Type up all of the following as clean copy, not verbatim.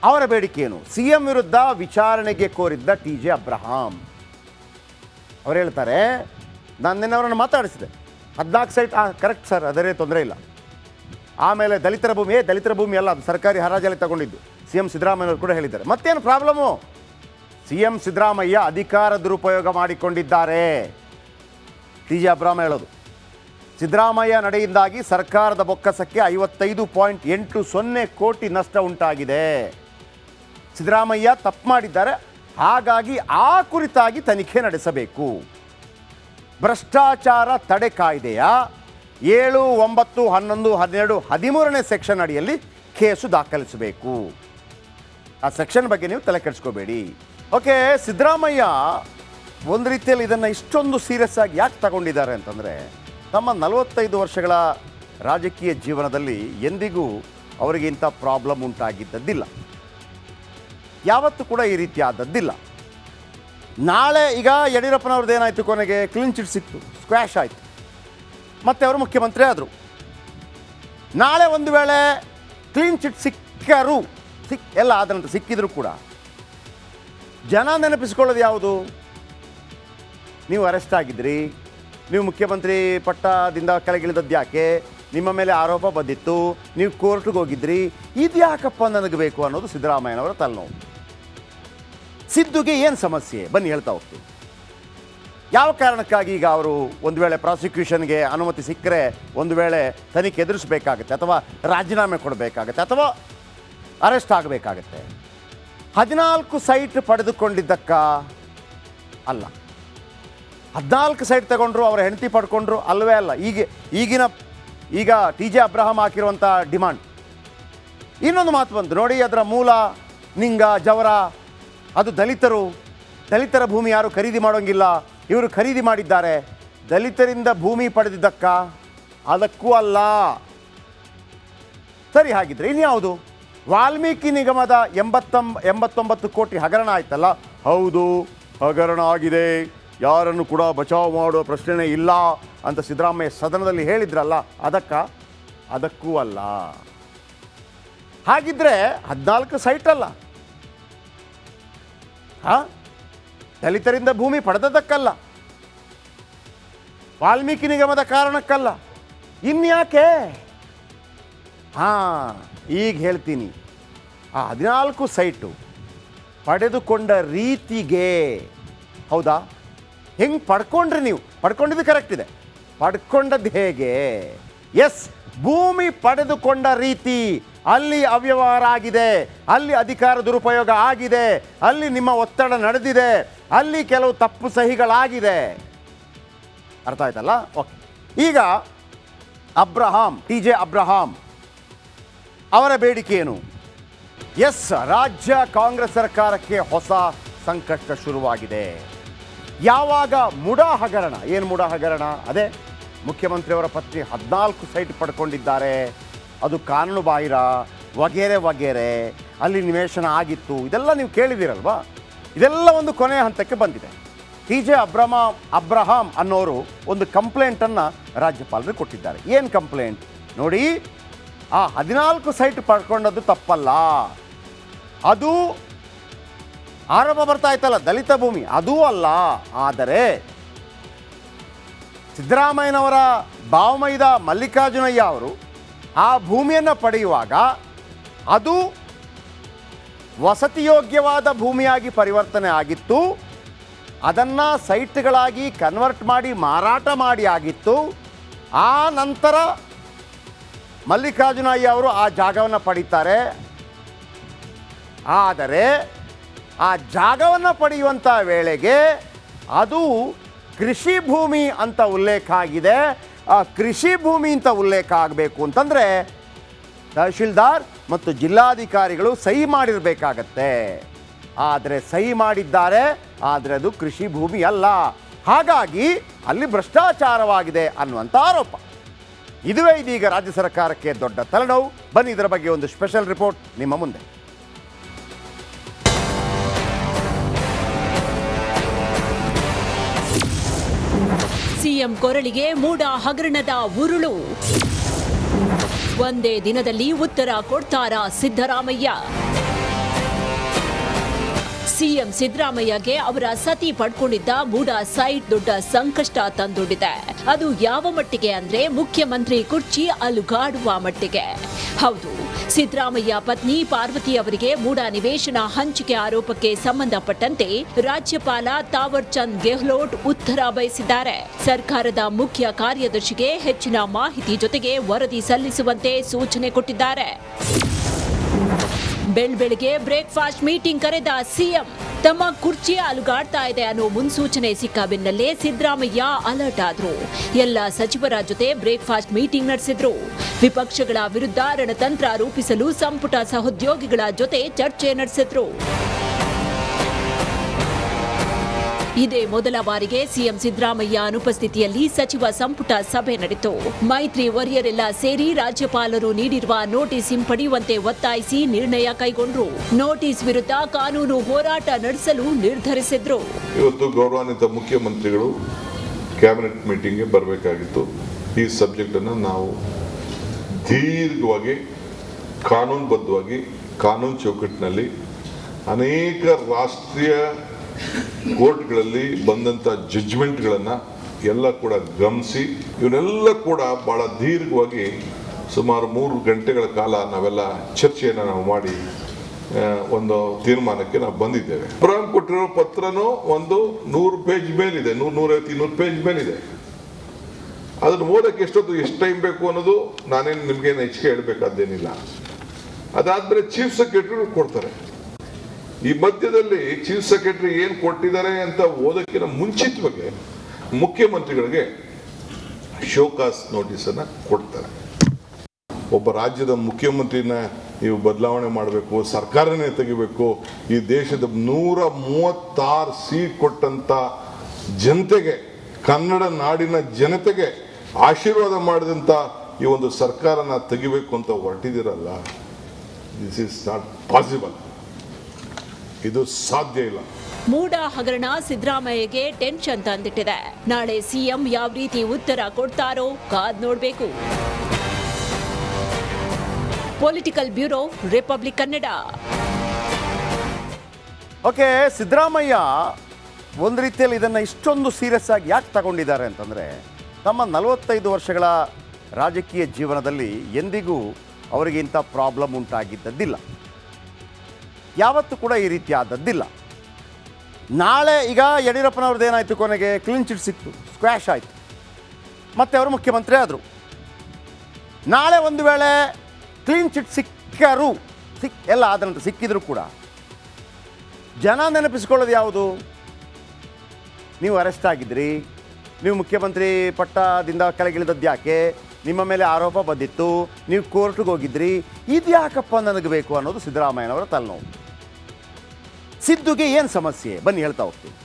ಅವರ ಬೇಡಿಕೆ ಏನು? ಸಿಎಂ ವಿರುದ್ಧ ವಿಚಾರಣೆಗೆ ಕೋರಿದ್ದ ಟಿ.ಜೆ. ಅಬ್ರಹಾಂ ಅವರು ಹೇಳ್ತಾರೆ, ನಾನು ನಿನ್ನೆ ಅವರನ್ನು ಮಾತಾಡಿಸಿದೆ, 14 ಸೈಟ್ ಕರೆಕ್ಟ್ ಸರ್, ಅದರೇ ತೊಂದರೆ ಇಲ್ಲ. ಆಮೇಲೆ ದಲಿತರ ಭೂಮಿ ಅಲ್ಲ, ಅದು ಸರ್ಕಾರಿ ಹರಾಜಲ್ಲಿ ತಗೊಂಡಿದ್ದು, ಸಿ ಎಂ ಸಿದ್ದರಾಮಯ್ಯವರು ಕೂಡ ಹೇಳಿದ್ದಾರೆ. ಮತ್ತೇನು ಪ್ರಾಬ್ಲಮ್ಮು? ಸಿ ಎಂ ಸಿದ್ದರಾಮಯ್ಯ ಅಧಿಕಾರ ದುರುಪಯೋಗ ಮಾಡಿಕೊಂಡಿದ್ದಾರೆ, ಟಿ.ಜೆ. ಅಬ್ರಹಾಂ ಹೇಳೋದು. ಸಿದ್ದರಾಮಯ್ಯ ನಡೆಯಿಂದಾಗಿ ಸರ್ಕಾರದ ಬೊಕ್ಕಸಕ್ಕೆ 55.80 ಕೋಟಿ ನಷ್ಟ ಉಂಟಾಗಿದೆ. ಸಿದ್ದರಾಮಯ್ಯ ತಪ್ಪು ಮಾಡಿದ್ದಾರೆ, ಹಾಗಾಗಿ ಆ ಕುರಿತಾಗಿ ತನಿಖೆ ನಡೆಸಬೇಕು. ಭ್ರಷ್ಟಾಚಾರ ತಡೆ ಕಾಯ್ದೆಯ 7, 9, 11, 12, 13ನೇ ಸೆಕ್ಷನ್ ಅಡಿಯಲ್ಲಿ ಕೇಸು ದಾಖಲಿಸಬೇಕು. ಆ ಸೆಕ್ಷನ್ ಬಗ್ಗೆ ನೀವು ತಲೆ ಕೆಡಿಸ್ಕೋಬೇಡಿ. ಓಕೆ, ಸಿದ್ದರಾಮಯ್ಯ ಒಂದು ರೀತಿಯಲ್ಲಿ ಇದನ್ನು ಇಷ್ಟೊಂದು ಸೀರಿಯಸ್ ಆಗಿ ಯಾಕೆ ತಗೊಂಡಿದ್ದಾರೆ ಅಂತಂದರೆ, ತಮ್ಮ 45 ವರ್ಷಗಳ ರಾಜಕೀಯ ಜೀವನದಲ್ಲಿ ಎಂದಿಗೂ ಅವರಿಗೆ ಇಂಥ ಪ್ರಾಬ್ಲಮ್ ಉಂಟಾಗಿದ್ದದ್ದಿಲ್ಲ, ಯಾವತ್ತೂ ಕೂಡ ಈ ರೀತಿ ಆದದ್ದಿಲ್ಲ. ನಾಳೆ ಈಗ ಯಡಿಯೂರಪ್ಪನವ್ರದ್ದು ಏನಾಯಿತು, ಕೊನೆಗೆ ಕ್ಲೀನ್ ಚಿಟ್ ಸಿಕ್ತು, ಸ್ಕ್ವ್ಯಾಶ್ ಆಯಿತು, ಮತ್ತೆ ಅವರು ಮುಖ್ಯಮಂತ್ರಿ ಆದರು. ನಾಳೆ ಒಂದು ವೇಳೆ ಕ್ಲೀನ್ ಚಿಟ್ ಎಲ್ಲ ಆದಂತ ಸಿಕ್ಕಿದ್ರು ಕೂಡ ಜನ ನೆನಪಿಸ್ಕೊಳ್ಳೋದು ಯಾವುದು? ನೀವು ಅರೆಸ್ಟ್ ಆಗಿದ್ರಿ, ನೀವು ಮುಖ್ಯಮಂತ್ರಿ ಪಟ್ಟದಿಂದ ಕೆಳಗಿಳಿದದ್ದು ಯಾಕೆ, ನಿಮ್ಮ ಮೇಲೆ ಆರೋಪ ಬಂದಿತ್ತು, ನೀವು ಕೋರ್ಟ್ಗೆ ಹೋಗಿದ್ರಿ, ಇದು ಯಾಕಪ್ಪ ನನಗೆ ಬೇಕು ಅನ್ನೋದು ಸಿದ್ದರಾಮಯ್ಯನವರ ತಲೆನೋವು. ಸಿದ್ದುಗೆ ಏನು ಸಮಸ್ಯೆ ಬನ್ನಿ ಹೇಳ್ತಾ ಹೋಗ್ತೀವಿ. ಯಾವ ಕಾರಣಕ್ಕಾಗಿ ಈಗ ಅವರು ಒಂದು ವೇಳೆ ಪ್ರಾಸಿಕ್ಯೂಷನ್ಗೆ ಅನುಮತಿ ಸಿಕ್ಕರೆ ಒಂದು ವೇಳೆ ತನಿಖೆ ಎದುರಿಸಬೇಕಾಗತ್ತೆ, ಅಥವಾ ರಾಜೀನಾಮೆ ಕೊಡಬೇಕಾಗತ್ತೆ, ಅಥವಾ ಅರೆಸ್ಟ್ ಆಗಬೇಕಾಗತ್ತೆ. 14 ಸೈಟ್ ಪಡೆದುಕೊಂಡಿದ್ದಕ್ಕ ಅಲ್ಲ, 14 ಸೈಟ್ ತಗೊಂಡ್ರು, ಅವರ ಹೆಂಡತಿ ಪಡ್ಕೊಂಡ್ರು ಅಲ್ಲವೇ ಅಲ್ಲ. ಈಗ ಟಿ.ಜೆ. Abraham ಹಾಕಿರುವಂಥ demand. ಇನ್ನೊಂದು ಮಾತು ಬಂತು ನೋಡಿ, ಅದರ ಮೂಲ ನಿಂಗ ಜವರ ಅದು ದಲಿತರ ಭೂಮಿ ಯಾರು ಖರೀದಿ ಮಾಡೋಂಗಿಲ್ಲ, ಇವರು ಖರೀದಿ ಮಾಡಿದ್ದಾರೆ. ದಲಿತರಿಂದ ಭೂಮಿ ಪಡೆದಿದ್ದಕ್ಕ? ಅದಕ್ಕೂ ಅಲ್ಲ. ಸರಿ, ಹಾಗಿದ್ರೆ ಇನ್ಯಾವುದು? ವಾಲ್ಮೀಕಿ ನಿಗಮದ 89 ಕೋಟಿ ಹಗರಣ ಆಯ್ತಲ್ಲ? ಹೌದು, ಹಗರಣ ಆಗಿದೆ, ಯಾರನ್ನು ಕೂಡ ಬಚಾವ್ ಮಾಡುವ ಪ್ರಶ್ನೆನೇ ಇಲ್ಲ ಅಂತ ಸಿದ್ದರಾಮಯ್ಯ ಸದನದಲ್ಲಿ ಹೇಳಿದ್ರಲ್ಲ, ಅದಕ್ಕೂ ಅಲ್ಲ. ಹಾಗಿದ್ರೆ 14 ಸೈಟ್ ಅಲ್ಲ, ದಲಿತರಿಂದ ಭೂಮಿ ಪಡೆದದ್ದಕ್ಕಲ್ಲ, ವಾಲ್ಮೀಕಿ ನಿಗಮದ ಕಾರಣಕ್ಕಲ್ಲ, ಇನ್ಯಾಕೆ? ಈಗ ಹೇಳ್ತೀನಿ. ಆ 14 ಸೈಟು ಪಡೆದುಕೊಂಡ ರೀತಿಗೆ, ಹೌದಾ? ಹೆಂಗೆ ಪಡ್ಕೊಂಡ್ರಿ ನೀವು? ಪಡ್ಕೊಂಡಿದ್ದು ಕರೆಕ್ಟ್ ಇದೆ, ಪಡ್ಕೊಂಡದ್ದು ಹೇಗೆ? ಎಸ್, ಭೂಮಿ ಪಡೆದುಕೊಂಡ ರೀತಿ, ಅಲ್ಲಿ ಅವ್ಯವಹಾರ ಆಗಿದೆ, ಅಲ್ಲಿ ಅಧಿಕಾರ ದುರುಪಯೋಗ ಆಗಿದೆ, ಅಲ್ಲಿ ನಿಮ್ಮ ಒತ್ತಡ ನಡೆದಿದೆ, ಅಲ್ಲಿ ಕೆಲವು ತಪ್ಪು ಸಹಿಗಳಾಗಿದೆ. ಅರ್ಥ ಆಯ್ತಲ್ಲ? ಓಕೆ, ಈಗ ಟಿ.ಜೆ. ಅಬ್ರಹಾಂ ಅವರ ಬೇಡಿಕೆ ಏನು? ಎಸ್, ರಾಜ್ಯ ಕಾಂಗ್ರೆಸ್ ಸರ್ಕಾರಕ್ಕೆ ಹೊಸ ಸಂಕಷ್ಟ ಶುರುವಾಗಿದೆ. ಯಾವಾಗ ಮುಡಾ ಹಗರಣ, ಏನು ಮುಡಾ ಹಗರಣ? ಅದೇ ಮುಖ್ಯಮಂತ್ರಿಯವರ ಪತ್ನಿ 14 ಸೈಟ್ ಪಡ್ಕೊಂಡಿದ್ದಾರೆ, ಅದು ಕಾನೂನು ಬಾಹಿರ, ವಗೇರೆ ಅಲ್ಲಿ ನಿವೇಶನ ಆಗಿತ್ತು, ಇದೆಲ್ಲ ನೀವು ಕೇಳಿದ್ದೀರಲ್ವಾ? ಇದೆಲ್ಲ ಒಂದು ಕೊನೆಯ ಹಂತಕ್ಕೆ ಬಂದಿದೆ. ಟಿ.ಜೆ. ಅಬ್ರಹಾಂ ಅನ್ನೋರು ಒಂದು ಕಂಪ್ಲೇಂಟನ್ನು ರಾಜ್ಯಪಾಲರಿಗೆ ಕೊಟ್ಟಿದ್ದಾರೆ. ಏನು ಕಂಪ್ಲೇಂಟ್ ನೋಡಿ, ಆ 14 ಸೈಟ್ ಪಡ್ಕೊಂಡದ್ದು ತಪ್ಪಲ್ಲ, ಅದು ಆರೋಪ ಬರ್ತಾ ಇತ್ತಲ್ಲ ದಲಿತ ಭೂಮಿ, ಅದೂ ಅಲ್ಲ. ಆದರೆ ಸಿದ್ದರಾಮಯ್ಯನವರ ಬಾವಮೈದ ಮಲ್ಲಿಕಾರ್ಜುನಯ್ಯ ಅವರು ಆ ಭೂಮಿಯನ್ನು ಪಡೆಯುವಾಗ ಅದು ವಸತಿಯೋಗ್ಯವಾದ ಭೂಮಿಯಾಗಿ ಪರಿವರ್ತನೆ ಆಗಿತ್ತು, ಅದನ್ನು ಸೈಟ್ಗಳಾಗಿ ಕನ್ವರ್ಟ್ ಮಾಡಿ ಮಾರಾಟ ಮಾಡಿ ಆಗಿತ್ತು. ಆ ನಂತರ ಮಲ್ಲಿಕಾರ್ಜುನಯ್ಯ ಅವರು ಆ ಜಾಗವನ್ನು ಪಡೀತಾರೆ. ಆದರೆ ಆ ಜಾಗವನ್ನು ಪಡೆಯುವಂಥ ವೇಳೆಗೆ ಅದು ಕೃಷಿ ಭೂಮಿ ಅಂತ ಉಲ್ಲೇಖ ಆಗಿದೆ. ಆ ಕೃಷಿ ಭೂಮಿ ಅಂತ ಉಲ್ಲೇಖ ಆಗಬೇಕು ಅಂತಂದರೆ ತಹಶೀಲ್ದಾರ್ ಮತ್ತು ಜಿಲ್ಲಾಧಿಕಾರಿಗಳು ಸಹಿ ಮಾಡಿರಬೇಕಾಗತ್ತೆ. ಆದರೆ ಸಹಿ ಮಾಡಿದ್ದಾರೆ, ಆದರೆ ಅದು ಕೃಷಿ ಭೂಮಿ ಅಲ್ಲ. ಹಾಗಾಗಿ ಅಲ್ಲಿ ಭ್ರಷ್ಟಾಚಾರವಾಗಿದೆ ಅನ್ನುವಂಥ ಆರೋಪ. ಇದುವೇ ಇದೀಗ ರಾಜ್ಯ ಸರ್ಕಾರಕ್ಕೆ ದೊಡ್ಡ ತಲೆನೋವು. ಬನ್ನಿ ಇದರ ಬಗ್ಗೆ ಒಂದು ಸ್ಪೆಷಲ್ ರಿಪೋರ್ಟ್ ನಿಮ್ಮ ಮುಂದೆ. ಸಿಎಂ ಕೊರಳಿಗೆ ಮೂಡ ಹಗರಣದ ಉರುಳು. ಒಂದೇ ದಿನದಲ್ಲಿ ಉತ್ತರ ಕೊಡ್ತಾರಾ ಸಿದ್ದರಾಮಯ್ಯ? ಸಿಎಂ ಸಿದ್ದರಾಮಯ್ಯಗೆ ಅವರ ಸತಿ ಪಡ್ಕೊಂಡಿದ್ದ ಮೂಡ ಸೈಟ್ ದೊಡ್ಡ ಸಂಕಷ್ಟ ತಂದೊಡ್ಡಿದೆ. ಅದು ಯಾವ ಮಟ್ಟಿಗೆ ಅಂದ್ರೆ ಮುಖ್ಯಮಂತ್ರಿ ಕುರ್ಚಿ ಅಲುಗಾಡುವ ಮಟ್ಟಿಗೆ. ಹೌದು, ಸಿದ್ದರಾಮಯ್ಯ ಪತ್ನಿ ಪಾರ್ವತಿ ಅವರಿಗೆ ಮೂಡ ನಿವೇಶನ ಹಂಚಿಕೆ ಆರೋಪಕ್ಕೆ ಸಂಬಂಧಪಟ್ಟಂತೆ ರಾಜ್ಯಪಾಲ ತಾವರ್ ಚಂದ್ ಗೆಹ್ಲೋಟ್ ಉತ್ತರ ಬಯಸಿದ್ದಾರೆ. ಸರ್ಕಾರದ ಮುಖ್ಯ ಕಾರ್ಯದರ್ಶಿಗೆ ಹೆಚ್ಚಿನ ಮಾಹಿತಿ ಜೊತೆಗೆ ವರದಿ ಸಲ್ಲಿಸುವಂತೆ ಸೂಚನೆ ಕೊಟ್ಟಿದ್ದಾರೆ. ಬೆಳಗ್ಗೆ ಬ್ರೇಕ್ಫಾಸ್ಟ್ ಮೀಟಿಂಗ್ ಕರೆದ ಸಿಎಂ. ತಮ್ಮ ಕುರ್ಚಿ ಅಲುಗಾಡ್ತಾ ಇದೆ ಅನ್ನೋ ಮುನ್ಸೂಚನೆ ಸಿಕ್ಕ ಬೆನ್ನಲ್ಲೇ ಸಿದ್ದರಾಮಯ್ಯ ಅಲರ್ಟ್ ಆದ್ರು. ಎಲ್ಲ ಸಚಿವರ ಜೊತೆ ಬ್ರೇಕ್ಫಾಸ್ಟ್ ಮೀಟಿಂಗ್ ನಡೆಸಿದ್ರು. ವಿಪಕ್ಷಗಳ ವಿರುದ್ಧ ರಣತಂತ್ರ ರೂಪಿಸಲು ಸಂಪುಟ ಸಹೋದ್ಯೋಗಿಗಳ ಜೊತೆ ಚರ್ಚೆ ನಡೆಸಿದ್ರು. ಇದೇ ಮೊದಲ ಬಾರಿಗೆ ಸಿಎಂ ಸಿದ್ದರಾಮಯ್ಯ ಅನುಪಸ್ಥಿತಿಯಲ್ಲಿ ಸಚಿವ ಸಂಪುಟ ಸಭೆ ನಡೆಯಿತು. ಮೈತ್ರಿ ವರಿಯರೆಲ್ಲ ಸೇರಿ ರಾಜ್ಯಪಾಲರು ನೀಡಿರುವ ನೋಟಿಸ್ ಹಿಂಪಡೆಯುವಂತೆ ಒತ್ತಾಯಿಸಿ ನಿರ್ಣಯ ಕೈಗೊಂಡ್ರು. ನೋಟಿಸ್ ವಿರುದ್ಧ ಕಾನೂನು ಹೋರಾಟ ನಡೆಸಲು ನಿರ್ಧರಿಸಿದ್ರು. ಇವತ್ತು ಗೌರವಾನ್ವಿತ ಮುಖ್ಯಮಂತ್ರಿಗಳು ಕ್ಯಾಬಿನೆಟ್ ಮೀಟಿಂಗ್ಗೆ ಬರಬೇಕಾಗಿತ್ತು. ಈ ಸಬ್ಜೆಕ್ಟ್ ಅನ್ನು ನಾವು ದೀರ್ಘವಾಗಿ ಕಾನೂನುಬದ್ಧವಾಗಿ ಕಾನೂನು ಚೌಕಟ್ಟಿನಲ್ಲಿ ಅನೇಕ ರಾಷ್ಟ್ರೀಯ ಕೋರ್ಟ್ಗಳಲ್ಲಿ ಬಂದಂಥ ಜಡ್ಜ್ಮೆಂಟ್ಗಳನ್ನು ಎಲ್ಲ ಕೂಡ ಗಮನಿಸಿ ಇವನ್ನೆಲ್ಲ ಕೂಡ ಬಹಳ ದೀರ್ಘವಾಗಿ ಸುಮಾರು 3 ಗಂಟೆಗಳ ಕಾಲ ನಾವೆಲ್ಲ ಚರ್ಚೆಯನ್ನು ನಾವು ಮಾಡಿ ಒಂದು ತೀರ್ಮಾನಕ್ಕೆ ನಾವು ಬಂದಿದ್ದೇವೆ. ಅಬ್ರಹಾಂ ಕೊಟ್ಟಿರೋ ಪತ್ರನೂ ಒಂದು 100 ಪೇಜ್ ಮೇಲಿದೆ, 150-200 ಪೇಜ್ ಮೇಲಿದೆ. ಅದನ್ನು ಓದಕ್ಕೆ ಎಷ್ಟು ಟೈಮ್ ಬೇಕು ಅನ್ನೋದು ನಾನೇನು ನಿಮ್ಗೇನು ಹೆಚ್ಚಿಗೆ ಹೇಳಬೇಕಾದ್ದೇನಿಲ್ಲ. ಅದಾದ್ಮೇಲೆ ಚೀಫ್ ಸೆಕ್ರೆಟರಿ ಕೊಡ್ತಾರೆ. ಈ ಮಧ್ಯದಲ್ಲಿ ಚೀಫ್ ಸೆಕ್ರೆಟರಿ ಏನ್ ಕೊಟ್ಟಿದ್ದಾರೆ ಅಂತ ಓದಕ್ಕಿಂತ ಮುಂಚಿತವಾಗಿ ಮುಖ್ಯಮಂತ್ರಿಗಳಿಗೆ ಶೋಕಾಸ್ ನೋಟಿಸ್ ಅನ್ನ ಕೊಡ್ತಾರೆ. ಒಬ್ಬ ರಾಜ್ಯದ ಮುಖ್ಯಮಂತ್ರಿನ ನೀವು ಬದಲಾವಣೆ ಮಾಡಬೇಕು, ಸರ್ಕಾರನೇ ತೆಗಿಬೇಕು, ಈ ದೇಶದ 136 ಸೀಟ್ ಕೊಟ್ಟಂತ ಜನತೆಗೆ, ಕನ್ನಡ ನಾಡಿನ ಜನತೆಗೆ ಆಶೀರ್ವಾದ ಮಾಡಿದಂತ ಈ ಒಂದು ಸರ್ಕಾರನ ತೆಗಿಬೇಕು ಅಂತ ಹೊರಟಿದಿರಲ್ಲ, ದಿಸ್ ಇಸ್ ನಾಟ್ ಪಾಸಿಬಲ್. ಇದು ಸಾಧ್ಯ ಇಲ್ಲ. ಮೂಡ ಹಗರಣ ಸಿದ್ದರಾಮಯ್ಯಗೆ ಟೆನ್ಷನ್ ತಂದಿಟ್ಟಿದೆ. ನಾಳೆ ಸಿಎಂ ಯಾವ ರೀತಿ ಉತ್ತರ ಕೊಡ್ತಾರೋ ಕಾದ್ ನೋಡ್ಬೇಕು. Political bureau, republic Kannada. Okay, Siddaramaiah ಒಂದು ರೀತಿಯಲ್ಲಿ ಇದನ್ನು ಇಷ್ಟೊಂದು ಸೀರಿಯಸ್ ಆಗಿ ಯಾಕೆ ತಗೊಂಡಿದ್ದಾರೆ ಅಂತಂದರೆ, ತಮ್ಮ 45 ವರ್ಷಗಳ ರಾಜಕೀಯ ಜೀವನದಲ್ಲಿ ಎಂದಿಗೂ ಅವರಿಗೆ ಇಂಥ ಪ್ರಾಬ್ಲಮ್ ಉಂಟಾಗಿದ್ದದ್ದಿಲ್ಲ. ಯಾವತ್ತೂ ಕೂಡ ಈ ರೀತಿ ಆದದ್ದಿಲ್ಲ. ನಾಳೆ ಈಗ ಯಡಿಯೂರಪ್ಪನವ್ರದ್ದು ಏನಾಯಿತು, ಕೊನೆಗೆ ಕ್ಲೀನ್ ಚಿಟ್ ಸಿಕ್ತು, ಸ್ಕ್ವ್ಯಾಶ್ ಆಯಿತು, ಮತ್ತೆ ಅವರು ಮುಖ್ಯಮಂತ್ರಿ ಆದರು. ನಾಳೆ ಒಂದು ವೇಳೆ ಕ್ಲೀನ್ ಚಿಟ್ ಎಲ್ಲ ಆದಂತ ಸಿಕ್ಕಿದ್ರು ಕೂಡ ಜನ ನೆನಪಿಸ್ಕೊಳ್ಳೋದು ಯಾವುದು? ನೀವು ಅರೆಸ್ಟ್ ಆಗಿದ್ರಿ, ನೀವು ಮುಖ್ಯಮಂತ್ರಿ ಪಟ್ಟದಿಂದ ಕೆಳಗಿಳಿದದ್ದು ಯಾಕೆ, ನಿಮ್ಮ ಮೇಲೆ ಆರೋಪ ಬಂದಿತ್ತು, ನೀವು ಕೋರ್ಟ್ಗೆ ಹೋಗಿದ್ರಿ, ಇದು ಯಾಕಪ್ಪ ನನಗೆ ಬೇಕು ಅನ್ನೋದು ಸಿದ್ದರಾಮಯ್ಯನವರ ತಲೆನೋವು. ಸಿದ್ದುಗೆ ಏನು ಸಮಸ್ಯೆ ಬನ್ನಿ ಹೇಳ್ತಾ ಹೋಗ್ತೀನಿ.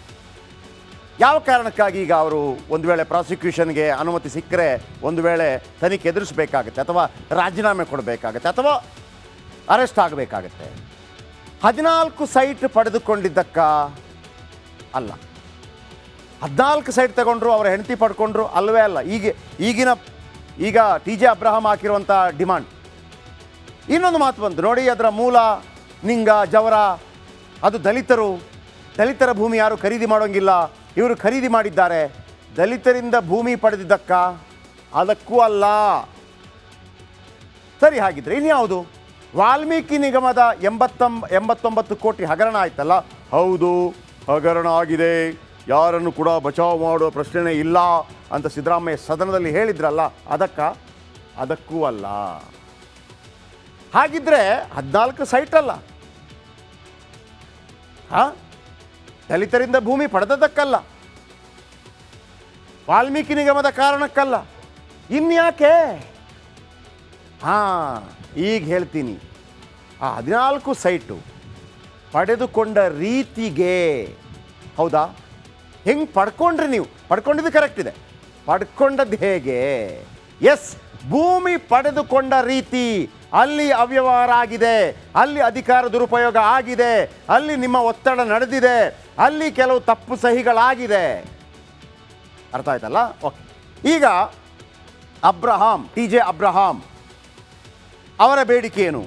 ಯಾವ ಕಾರಣಕ್ಕಾಗಿ ಈಗ ಅವರು ಒಂದು ವೇಳೆ ಪ್ರಾಸಿಕ್ಯೂಷನ್ಗೆ ಅನುಮತಿ ಸಿಕ್ಕರೆ ಒಂದು ವೇಳೆ ತನಿಖೆ ಎದುರಿಸಬೇಕಾಗತ್ತೆ, ಅಥವಾ ರಾಜೀನಾಮೆ ಕೊಡಬೇಕಾಗತ್ತೆ, ಅಥವಾ ಅರೆಸ್ಟ್ ಆಗಬೇಕಾಗತ್ತೆ. 14 ಸೈಟ್ ಪಡೆದುಕೊಂಡಿದ್ದಕ್ಕ ಅಲ್ಲ, 14 ಸೈಟ್ ತಗೊಂಡ್ರು, ಅವರ ಹೆಂಡತಿ ಪಡ್ಕೊಂಡ್ರು ಅಲ್ಲವೇ ಅಲ್ಲ. ಈಗ TJ ಅಬ್ರಹಾಂ ಹಾಕಿರುವಂಥ ಡಿಮಾಂಡ್. ಇನ್ನೊಂದು ಮಾತು ಬಂತು ನೋಡಿ, ಅದರ ಮೂಲ ನಿಂಗ ಜವರ, ಅದು ದಲಿತರ ಭೂಮಿ ಯಾರು ಖರೀದಿ ಮಾಡೋಂಗಿಲ್ಲ, ಇವರು ಖರೀದಿ ಮಾಡಿದ್ದಾರೆ. ದಲಿತರಿಂದ ಭೂಮಿ ಪಡೆದಿದ್ದಕ್ಕ? ಅದಕ್ಕೂ ಅಲ್ಲ. ಸರಿ, ಹಾಗಿದ್ರೆ ಇನ್ಯಾವುದು? ವಾಲ್ಮೀಕಿ ನಿಗಮದ 89 ಕೋಟಿ ಹಗರಣ ಆಯ್ತಲ್ಲ, ಹೌದು ಹಗರಣ ಆಗಿದೆ, ಯಾರನ್ನು ಕೂಡ ಬಚಾವ್ ಮಾಡೋ ಪ್ರಶ್ನೆನೇ ಇಲ್ಲ ಅಂತ ಸಿದ್ದರಾಮಯ್ಯ ಸದನದಲ್ಲಿ ಹೇಳಿದ್ರಲ್ಲ, ಅದಕ್ಕೂ ಅಲ್ಲ. ಹಾಗಿದ್ರೆ 14 ಸೈಟ್ ಅಲ್ಲ, ದಲಿತರಿಂದ ಭೂಮಿ ಪಡೆದದ್ದಕ್ಕಲ್ಲ, ವಾಲ್ಮೀಕಿ ನಿಗಮದ ಕಾರಣಕ್ಕಲ್ಲ, ಇನ್ಯಾಕೆ? ಈಗ ಹೇಳ್ತೀನಿ. ಆ 14 ಸೈಟು ಪಡೆದುಕೊಂಡ ರೀತಿಗೆ, ಹೌದಾ? ಹೆಂಗೆ ಪಡ್ಕೊಂಡ್ರಿ ನೀವು? ಪಡ್ಕೊಂಡಿದ್ದು ಕರೆಕ್ಟ್ ಇದೆ, ಪಡ್ಕೊಂಡದ್ದು ಹೇಗೆ? ಎಸ್, ಭೂಮಿ ಪಡೆದುಕೊಂಡ ರೀತಿ, ಅಲ್ಲಿ ಅವ್ಯವಹಾರ ಆಗಿದೆ, ಅಲ್ಲಿ ಅಧಿಕಾರ ದುರುಪಯೋಗ ಆಗಿದೆ, ಅಲ್ಲಿ ನಿಮ್ಮ ಒತ್ತಡ ನಡೆದಿದೆ, ಅಲ್ಲಿ ಕೆಲವು ತಪ್ಪು ಸಹಿಗಳಾಗಿದೆ. ಅರ್ಥ ಆಯ್ತಲ್ಲ? ಓಕೆ. ಈಗ TJ ಅಬ್ರಹಾಂ ಅವರ ಬೇಡಿಕೆ ಏನು?